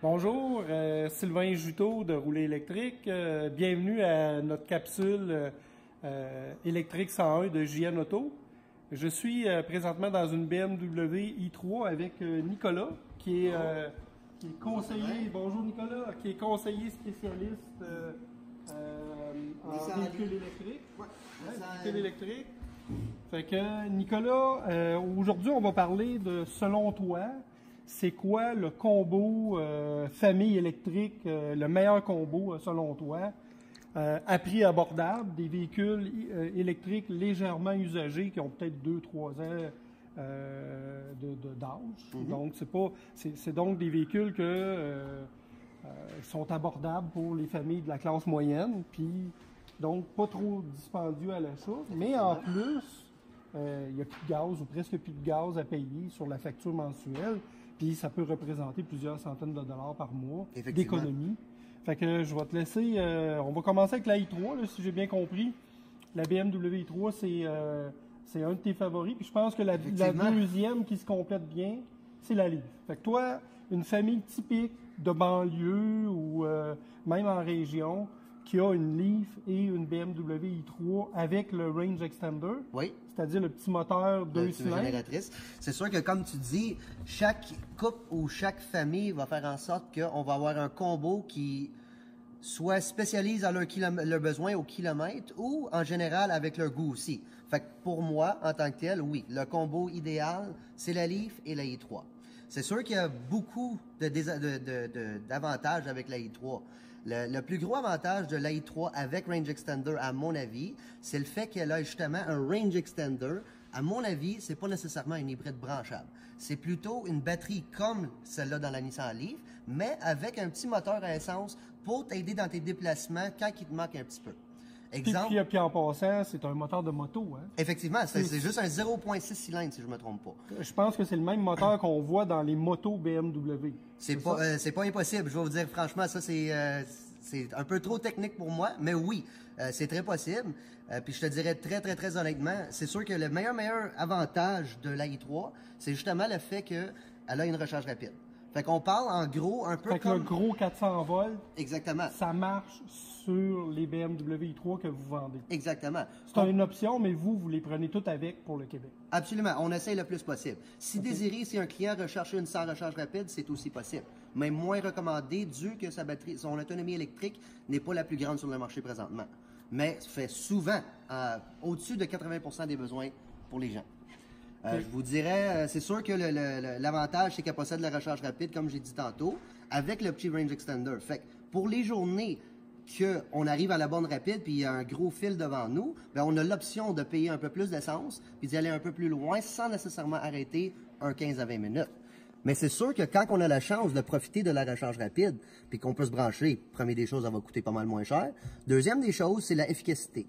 Bonjour, Sylvain Juteau de Rouler électrique. Bienvenue à notre capsule électrique 101 de JN Auto. Je suis présentement dans une BMW i3 avec Nicolas, qui est conseiller. Bonjour Nicolas, qui est conseiller spécialiste en véhicule électrique. Véhicule électrique. Fait que Nicolas, aujourd'hui on va parler de selon toi. C'est quoi le combo famille électrique, le meilleur combo selon toi, à prix abordable, des véhicules électriques légèrement usagés qui ont peut-être 2-3 ans d'âge. Donc, c'est donc des véhicules que sont abordables pour les familles de la classe moyenne, puis donc pas trop dispendieux à l'achat, mais en plus, il n'y a plus de gaz ou presque plus de gaz à payer sur la facture mensuelle. Puis ça peut représenter plusieurs centaines de dollars par mois d'économie. Fait que je vais te laisser. On va commencer avec la i3, là, si j'ai bien compris. La BMW i3, c'est un de tes favoris. Puis je pense que la deuxième qui se complète bien, c'est la Leaf. Fait que toi, une famille typique de banlieue ou même en région, qui a une Leaf et une BMW i3 avec le range extender. Oui. C'est-à-dire le petit moteur 2 cylindres. C'est sûr que, comme tu dis, chaque couple ou chaque famille va faire en sorte qu'on va avoir un combo qui soit spécialise à leur besoin au kilomètre ou, en général, avec leur goût aussi. Fait que pour moi, en tant que tel, oui, le combo idéal, c'est la Leaf et la i3. C'est sûr qu'il y a beaucoup d'avantages avec la i3. Le plus gros avantage de la i3 avec Range Extender, à mon avis, c'est le fait qu'elle a justement un Range Extender. À mon avis, c'est pas nécessairement une hybride branchable. C'est plutôt une batterie comme celle-là dans la Nissan Leaf, mais avec un petit moteur à essence pour t'aider dans tes déplacements quand il te manque un petit peu. Exemple. Puis en passant, c'est un moteur de moto. Hein? Effectivement, c'est juste un 0.6 cylindres, si je ne me trompe pas. Je pense que c'est le même moteur qu'on voit dans les motos BMW. C'est pas impossible. Je vais vous dire, franchement, ça, c'est un peu trop technique pour moi, mais oui, c'est très possible. Puis je te dirais très honnêtement, c'est sûr que le meilleur avantage de la i3, c'est justement le fait qu'elle a une recharge rapide. Fait qu'on parle en gros un peu comme... le gros 400 volts, exactement. Ça marche sur les BMW i3 que vous vendez. Exactement. C'est une option, mais vous les prenez toutes avec pour le Québec. Absolument. On essaye le plus possible. Si désiré, si un client recherche une sans recharge rapide, c'est aussi possible. Mais moins recommandé dû que son autonomie électrique n'est pas la plus grande sur le marché présentement. Mais fait souvent au-dessus de 80% des besoins pour les gens. Je vous dirais, c'est sûr que l'avantage, c'est qu'elle possède la recharge rapide, comme j'ai dit tantôt, avec le petit range extender. Fait que pour les journées qu'on arrive à la borne rapide, puis il y a un gros fil devant nous, bien, on a l'option de payer un peu plus d'essence, puis d'y aller un peu plus loin, sans nécessairement arrêter un 15 à 20 minutes. Mais c'est sûr que quand on a la chance de profiter de la recharge rapide, puis qu'on peut se brancher, première des choses, ça va coûter pas mal moins cher. Deuxième des choses, c'est la efficacité.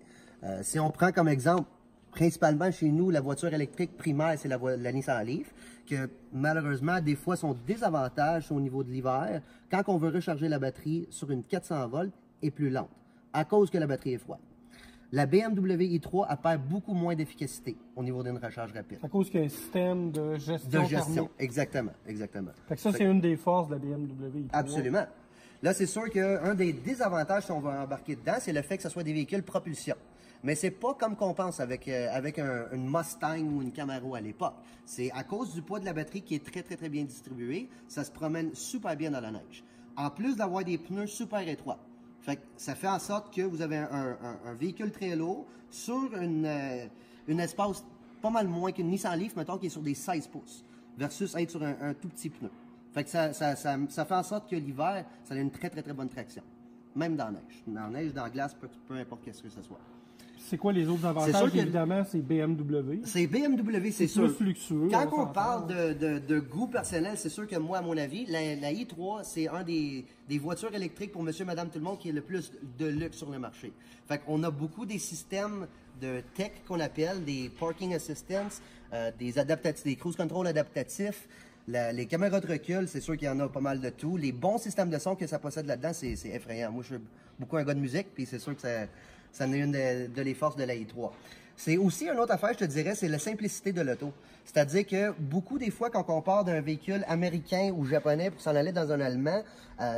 Si on prend comme exemple, principalement chez nous, la voiture électrique primaire, c'est la Nissan Leaf, que malheureusement, des fois, son désavantage au niveau de l'hiver, quand on veut recharger la batterie sur une 400 volts, est plus lente, à cause que la batterie est froide. La BMW i3, elle perd beaucoup moins d'efficacité au niveau d'une recharge rapide. À cause qu'il y a un système de gestion thermique. Exactement. Fait que ça, c'est une des forces de la BMW i3. Absolument. Là, c'est sûr qu'un des désavantages, si on va embarquer dedans, c'est le fait que ce soit des véhicules propulsion. Mais c'est pas comme qu'on pense avec une Mustang ou une Camaro à l'époque. C'est à cause du poids de la batterie qui est très bien distribué, ça se promène super bien dans la neige. En plus d'avoir des pneus super étroits. Fait que ça fait en sorte que vous avez un véhicule très lourd sur une espace pas mal moins qu'une Nissan Leaf, mettons, qui est sur des 16 pouces, versus être sur un tout petit pneu. Fait que ça fait en sorte que l'hiver, ça a une très bonne traction. Même dans la neige. Dans la neige, dans la glace, peu importe qu'est-ce que ce soit. C'est quoi les autres avantages? Évidemment, c'est BMW. C'est BMW, c'est sûr. Plus luxueux. Quand on parle de goût personnel, c'est sûr que moi, à mon avis, la i3, c'est un des voitures électriques pour monsieur, madame, tout le monde qui est le plus de luxe sur le marché. Fait qu'on a beaucoup des systèmes de tech qu'on appelle, des parking assistants, des cruise control adaptatifs, les caméras de recul, c'est sûr qu'il y en a pas mal de tout. Les bons systèmes de son que ça possède là-dedans, c'est effrayant. Moi, je suis beaucoup un gars de musique, puis c'est sûr que ça en est une de les forces de la i3. C'est aussi une autre affaire, je te dirais, c'est la simplicité de l'auto. C'est-à-dire que beaucoup des fois, quand on part d'un véhicule américain ou japonais pour s'en aller dans un allemand,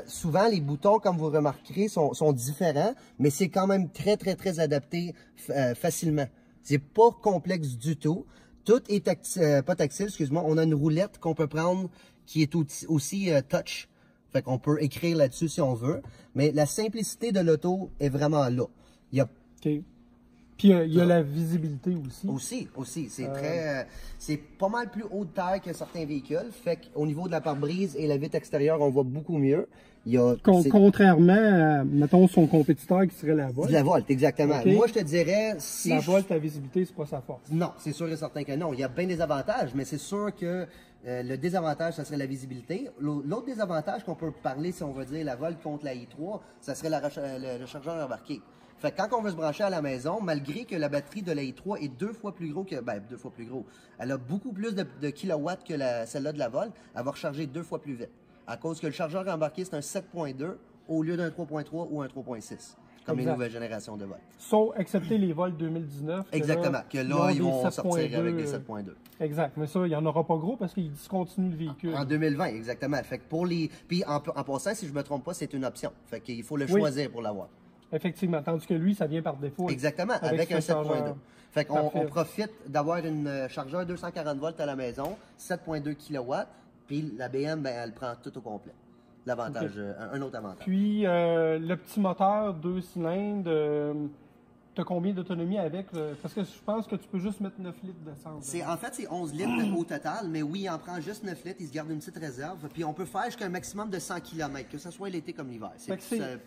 souvent les boutons, comme vous remarquerez, sont différents, mais c'est quand même très, très, très adapté facilement. C'est pas complexe du tout. Tout est pas tactile, excuse-moi. On a une roulette qu'on peut prendre qui est aussi touch. Fait qu'on peut écrire là-dessus si on veut. Mais la simplicité de l'auto est vraiment là. Il y a... OK. Puis il y a la visibilité aussi. Aussi. C'est pas mal plus haut de taille que certains véhicules. Fait qu'au niveau de la pare-brise et la vitre extérieure, on voit beaucoup mieux. Contrairement à, mettons, son compétiteur qui serait la Volt. La Volt, exactement. Okay. Moi, je te dirais... La Volt, la visibilité, c'est pas sa force. Non, c'est sûr et certain que non. Il y a bien des avantages, mais c'est sûr que le désavantage, ça serait la visibilité. L'autre désavantage qu'on peut parler, si on veut dire la Volt contre la i3, ça serait le chargeur embarqué. Fait que quand on veut se brancher à la maison, malgré que la batterie de la i3 est 2 fois plus gros que... Ben, 2 fois plus gros. Elle a beaucoup plus de kilowatts que celle-là de la Volt. Elle va recharger 2 fois plus vite. À cause que le chargeur embarqué, c'est un 7.2 au lieu d'un 3.3 ou un 3.6. Comme les nouvelles générations de Volt. Sauf excepté les Volt 2019. Exactement. Que là, ils vont sortir avec des 7.2. Exact. Mais ça, il n'y en aura pas gros parce qu'ils discontinuent le véhicule. En 2020, exactement. Fait que pour les... Puis en passant, si je ne me trompe pas, c'est une option. Fait qu'il faut le choisir pour l'avoir. Effectivement. Tandis que lui, ça vient par défaut. Exactement. Avec un 7.2. Fait qu'on profite d'avoir une chargeur 240 volts à la maison, 7.2 kW, puis la BM, ben, elle prend tout au complet. L'avantage, un autre avantage. Puis, le petit moteur 2 cylindres, tu as combien d'autonomie avec? Parce que je pense que tu peux juste mettre 9 litres d'essence. En fait, c'est 11 litres au total, mais oui, il en prend juste 9 litres, il se garde une petite réserve. Puis on peut faire jusqu'à un maximum de 100 km, que ce soit l'été comme l'hiver.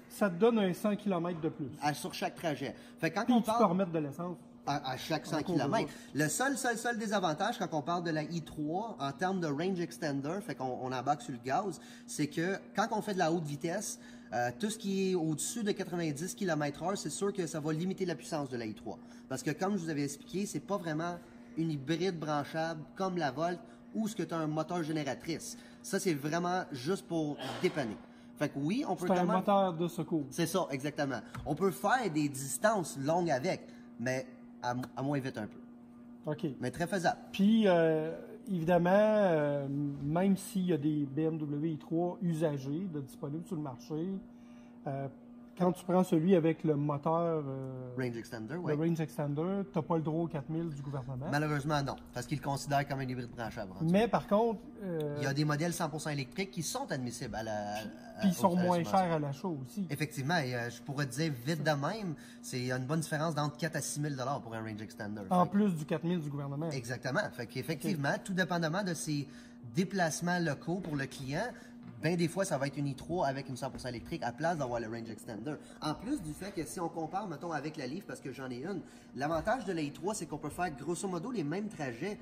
Ça te donne un 100 km de plus. Sur chaque trajet. Fait que quand puis on tu peux remettre de l'essence. À chaque 100 km. Le seul désavantage quand on parle de la i3 en termes de range extender, fait qu'on embarque sur le gaz, c'est que quand on fait de la haute vitesse, tout ce qui est au-dessus de 90 km/h, c'est sûr que ça va limiter la puissance de la i3. Parce que comme je vous avais expliqué, c'est pas vraiment une hybride branchable comme la Volt ou ce que tu as un moteur génératrice. Ça, c'est vraiment juste pour dépanner. Fait que oui, on peut... C'est un moteur de secours. C'est ça, exactement. On peut faire des distances longues avec, mais à moins vite un peu. OK. Mais très faisable. Puis, évidemment, même s'il y a des BMW i3 usagés disponibles sur le marché, quand tu prends celui avec le moteur Range Extender, le Range Extender, tu n'as pas le droit aux 4000 du gouvernement. Malheureusement, non, parce qu'ils le considèrent comme un hybride branchable. Mais par contre... il y a des modèles 100% électriques qui sont admissibles à la... Puis ils sont moins chers à l'achat aussi. Effectivement, et je pourrais te dire vite de même, c'est une bonne différence d'entre 4 à 6 000 $ pour un Range Extender. En plus du 4000 du gouvernement. Exactement. Fait qu'effectivement, tout dépendamment de ces déplacements locaux pour le client, bien des fois, ça va être une i3 avec une 100% électrique à place d'avoir le Range Extender. En plus du fait que si on compare, mettons, avec la Leaf, parce que j'en ai une, l'avantage de la i3, c'est qu'on peut faire grosso modo les mêmes trajets,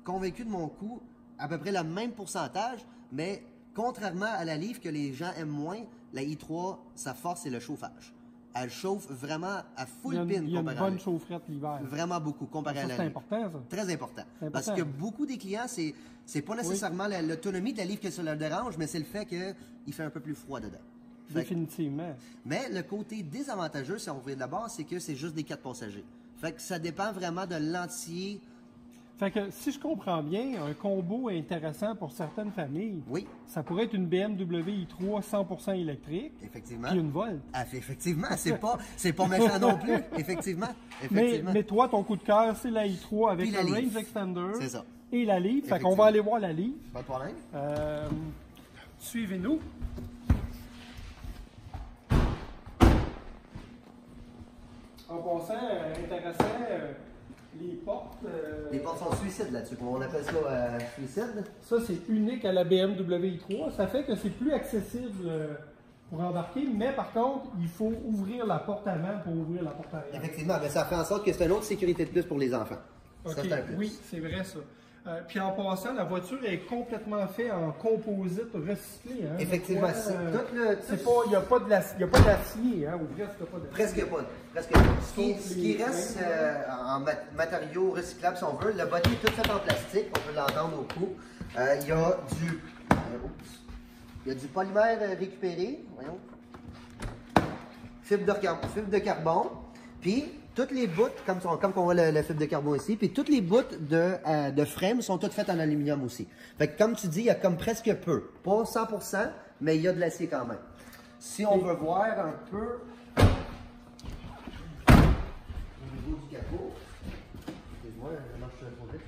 convaincu de mon coup, à peu près le même pourcentage, mais contrairement à la Leaf que les gens aiment moins, la i3, sa force, c'est le chauffage. Elle chauffe vraiment à full pin. Il y a une bonne chaufferette l'hiver. Vraiment beaucoup, comparé à la Leaf. C'est important, ça. Très important. Parce que beaucoup des clients, c'est pas nécessairement l'autonomie de la Leaf que ça leur dérange, mais c'est le fait qu'il fait un peu plus froid dedans. Définitivement. Mais le côté désavantageux, si on veut d'abord, c'est que c'est juste des 4 passagers. Fait que ça dépend vraiment de l'entier. Fait que si je comprends bien, un combo intéressant pour certaines familles, oui, ça pourrait être une BMW i3 100% électrique. Effectivement. Puis une Volt. Ah, effectivement, c'est pas méchant non plus. Effectivement. Mais toi, ton coup de cœur, c'est la i3 avec le Range Extender. C'est ça. Et la Leaf. Fait qu'on va aller voir la Leaf. Pas de problème. Suivez-nous. En passant, intéressant, les portes... les portes sont suicides là-dessus. On appelle ça suicide. Ça, c'est unique à la BMW i3. Ça fait que c'est plus accessible pour embarquer, mais par contre, il faut ouvrir la porte avant pour ouvrir la porte arrière. Effectivement, mais ça fait en sorte que c'est une autre sécurité de plus pour les enfants. OK, ça, oui, c'est vrai ça. Puis en passant, la voiture est complètement faite en composite recyclé. Hein? Effectivement, il n'y a pas d'acier, hein, ou presque pas d'acier. Presque pas. Ce qui reste en matériaux recyclables, si on veut, le body est tout fait en plastique, on peut l'entendre au cou. Il y a du polymère récupéré, voyons. Fibre de carbone. Puis, toutes les bouts, comme on voit le fibre de carbone ici, puis toutes les bouts de frame sont toutes faites en aluminium aussi. Fait que comme tu dis, il y a comme presque peu. Pas 100%, mais il y a de l'acier quand même. Si on veut voir un peu au niveau du capot, excuse-moi, je marche trop vite.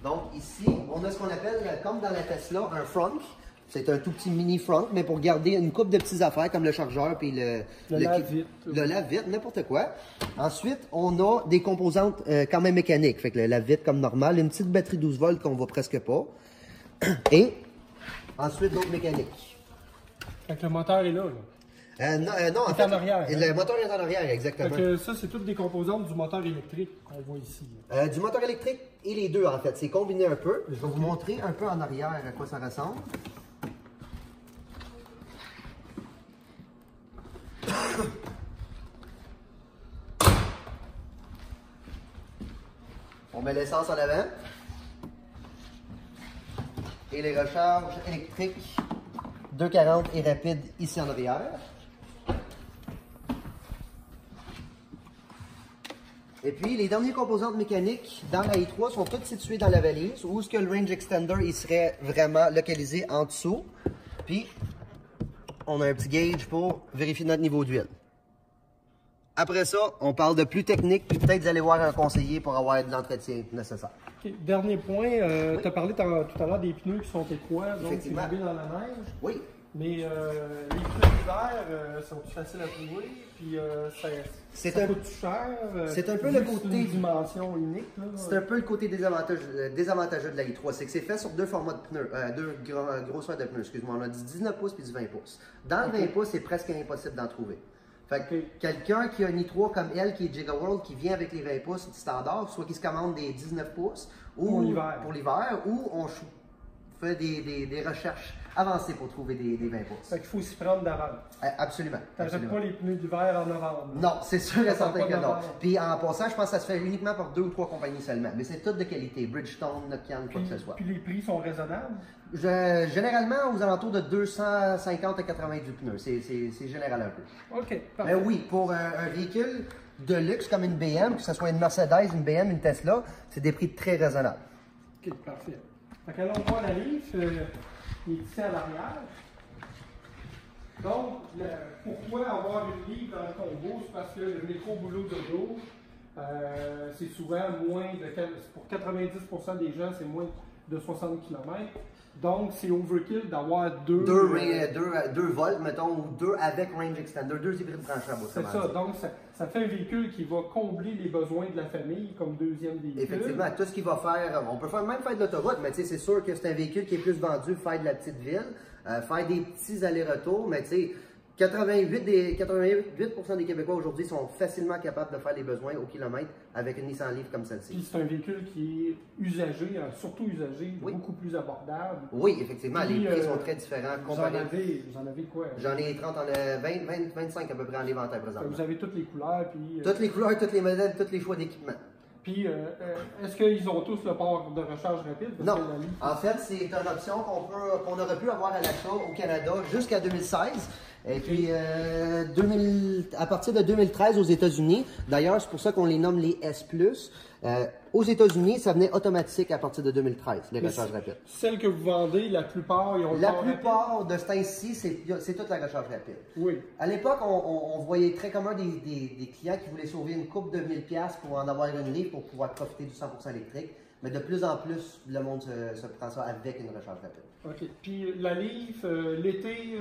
Donc ici, on a ce qu'on appelle, comme dans la Tesla, un frunk. C'est un tout petit mini frunk, mais pour garder une coupe de petites affaires comme le chargeur puis le lave-vite, n'importe quoi. Ensuite, on a des composantes quand même mécaniques. Fait que le lave-vite comme normal, une petite batterie 12 volts qu'on voit presque pas. Et ensuite, d'autres mécaniques. Fait que le moteur est là. Non, en fait, en arrière. Le moteur est en arrière, exactement. Fait que ça, c'est toutes des composantes du moteur électrique qu'on voit ici. Du moteur électrique et les deux, en fait. C'est combiné un peu. Je vais vous montrer un peu en arrière à quoi ça ressemble. On met l'essence en avant. Et les recharges électriques 240 et rapide ici en arrière. Et puis, les dernières composantes mécaniques dans la i3 sont toutes situées dans la valise, où est-ce que le range extender il serait vraiment localisé en dessous. Puis, on a un petit gauge pour vérifier notre niveau d'huile. Après ça, on parle de plus technique, puis peut-être d'aller voir un conseiller pour avoir de l'entretien nécessaire. Okay. Dernier point, oui. Tu as parlé tout à l'heure des pneus qui sont étroits, donc c'est Effectivement. dans la neige. Oui. Mais les pneus d'hiver sont plus faciles à trouver, puis ça coûte cher. C'est un peu le côté... C'est une dimension unique. C'est un peu le côté désavantageux de la i3, c'est que c'est fait sur deux formats de pneus, deux grosseurs de pneus, excuse-moi. On a du 19 pouces puis du 20 pouces. Dans le 20 pouces, c'est presque impossible d'en trouver. Fait que quelqu'un qui a une i3 comme elle, qui est Gigaworld, qui vient avec les 20 pouces standard, soit qui se commande des 19 pouces ou pour l'hiver, ou on fait des recherches avancées pour trouver des 20 pouces. Fait qu'il faut s'y prendre d'avance. Absolument. T'achètes pas les pneus d'hiver en novembre. Non, c'est sûr et certain que non. Puis en passant, je pense que ça se fait uniquement par 2 ou 3 compagnies seulement. Mais c'est toutes de qualité. Bridgestone, Nokian, quoi que ce soit. Puis les prix sont raisonnables? Généralement, aux alentours de 250 à 90 pneus. C'est général un peu. OK, parfait. Mais oui, pour un véhicule de luxe comme une BM, que ce soit une Mercedes, une BM, une Tesla, c'est des prix très raisonnables. OK, parfait. Fait que là, on voit la livre, il est ici à l'arrière. Donc, pourquoi avoir une livre dans le combo? C'est parce que le métro boulot dodo, c'est souvent moins de... Pour 90% des gens, c'est moins de 60 km. Donc, c'est overkill d'avoir deux volts, mettons, ou deux avec range extender, deux hybrides branchables. C'est ça. Donc, ça fait un véhicule qui va combler les besoins de la famille comme deuxième véhicule. Effectivement, tout ce qu'il va faire, on peut même faire de l'autoroute, mais c'est sûr que c'est un véhicule qui est plus vendu, faire de la petite ville, faire des petits allers-retours, mais tu sais, 88% des Québécois aujourd'hui sont facilement capables de faire les besoins au kilomètre avec une Nissan Leaf comme celle-ci. Puis c'est un véhicule qui est usagé, surtout usagé, oui. Beaucoup plus abordable. Oui, effectivement, puis, les prix sont très différents. Vous en avez quoi? J'en ai 30, 25 à peu près en inventaire présentement. Vous avez toutes les couleurs, puis... Toutes les couleurs, tous les modèles, tous les choix d'équipement. Puis, est-ce qu'ils ont tous le port de recharge rapide? Non. En fait, c'est une option qu'on aurait pu avoir à l'achat au Canada jusqu'à 2016. Et puis, à partir de 2013 aux États-Unis, d'ailleurs, c'est pour ça qu'on les nomme les S+. Aux États-Unis, ça venait automatique à partir de 2013, les recharges rapides. Celles que vous vendez, la plupart, ils ont le port rapide? La plupart de ce temps-ci, c'est toute la recharge rapide. Oui. À l'époque, on voyait très commun des clients qui voulaient sauver une coupe de 1000$ pour en avoir une livre pour pouvoir profiter du 100% électrique. Mais de plus en plus, le monde se prend ça avec une recharge rapide. OK. Puis la Leaf, l'été,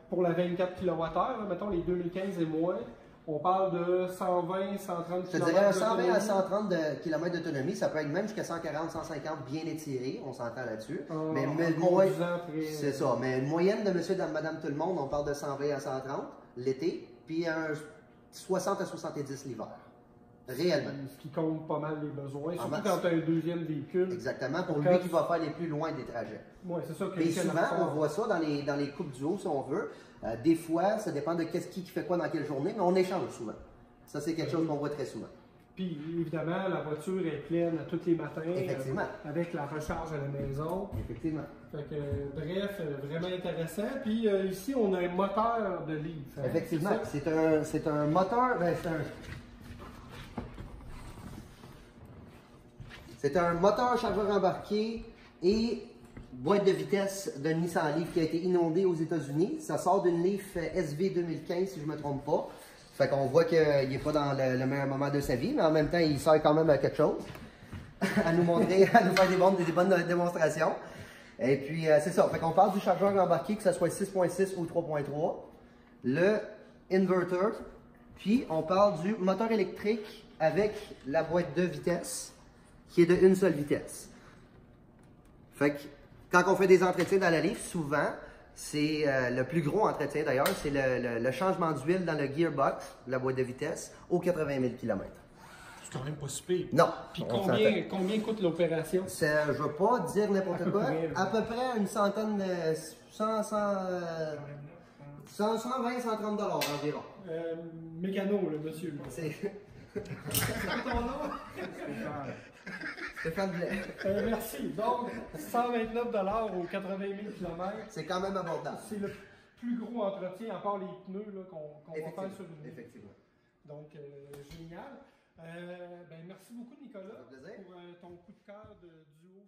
pour la 24 kWh, mettons les 2015 et moins, on parle de 120, 130 km. Je dirais un 120 à 130 km d'autonomie. Ça peut être même jusqu'à 140, 150 bien étiré. On s'entend là-dessus. Mais c'est ça. Mais une moyenne de monsieur, dame, madame, tout le monde, on parle de 120 à 130 l'été, puis un 60 à 70 l'hiver. Réellement. Ce qui compte pas mal les besoins, surtout quand tu as un deuxième véhicule. Exactement, pour lui qui va faire les plus loin des trajets. Oui, c'est ça. Et souvent, on voit ça dans les coupes duo, si on veut. Des fois, ça dépend de qui fait quoi dans quelle journée, mais on échange souvent. Ça, c'est quelque chose qu'on voit très souvent. Puis évidemment, la voiture est pleine à tous les matins. Effectivement. Avec la recharge à la maison. Effectivement. Fait que, bref, vraiment intéressant. Puis ici, on a un moteur de livre. Hein? Effectivement. C'est un moteur. C'est un moteur chargeur embarqué et boîte de vitesse de Nissan Leaf qui a été inondée aux États-Unis. Ça sort d'une Leaf SV 2015, si je ne me trompe pas. Fait qu'on voit qu'il n'est pas dans le meilleur moment de sa vie, mais en même temps, il sert quand même à quelque chose. À nous montrer, à nous faire des bonnes démonstrations. Et puis, c'est ça. Fait qu'on parle du chargeur embarqué, que ce soit 6.6 ou 3.3. Le inverter. Puis, on parle du moteur électrique avec la boîte de vitesse, qui est de une seule vitesse. Fait que, quand on fait des entretiens dans la Leaf, souvent, c'est le plus gros entretien d'ailleurs, c'est le changement d'huile dans le gearbox, la boîte de vitesse, aux 80 000 km. C'est quand même pas si pire. Non. Puis combien coûte l'opération? Je ne veux pas dire n'importe quoi. À peu près une centaine de... 120, 130 $ environ. Mécano, le monsieur. C'est ton nom? Stéphane Blais. Merci. Donc, 129 $ aux 80 000 km. C'est quand même abordable. C'est le plus gros entretien, à part les pneus qu'on va faire sur une ligne. Effectivement. Donc, génial. Merci beaucoup, Nicolas, pour ton coup de cœur de duo.